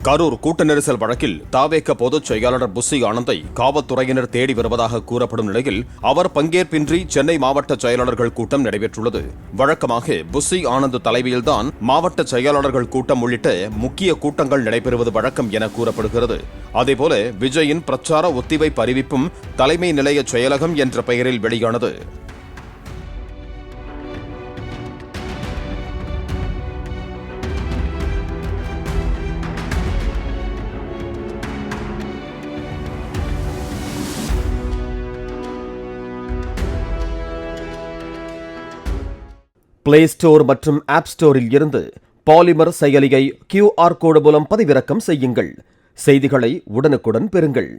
கரூர் கூட்ட நெரிசல் வழக்கில் தவேக பொதுச் செயலாளர் புஸ்ஸி ஆனந்தை காவல்துறையினர் தேடி வருவதாக கூறப்படும் நிலையில் அவர் பங்கேற்பின்றி சென்னை மாவட்ட செயலாளர்கள் கூட்டம் நடைபெற்றுள்ளது. வழக்கமாக புஸ்ஸி ஆனந்த் தலைமையில்தான் மாவட்ட செயலாளர்கள் கூட்டம் உள்ளிட்ட முக்கிய கூட்டங்கள் நடைபெறுவது வழக்கம் என கூறப்படுகிறது. அதேபோல விஜயின் பிரச்சார ஒத்திவைப்பு அறிவிப்பும் தலைமை நிலைய செயலகம் என்ற பெயரில் வெளியானது. பிளே ஸ்டோர் மற்றும் ஆப் ஸ்டோரில் இருந்து பாலிமர் செயலியை QR கோடு மூலம் பதிவிறக்கம் செய்யுங்கள். செய்திகளை உடனுக்குடன் பெறுங்கள்.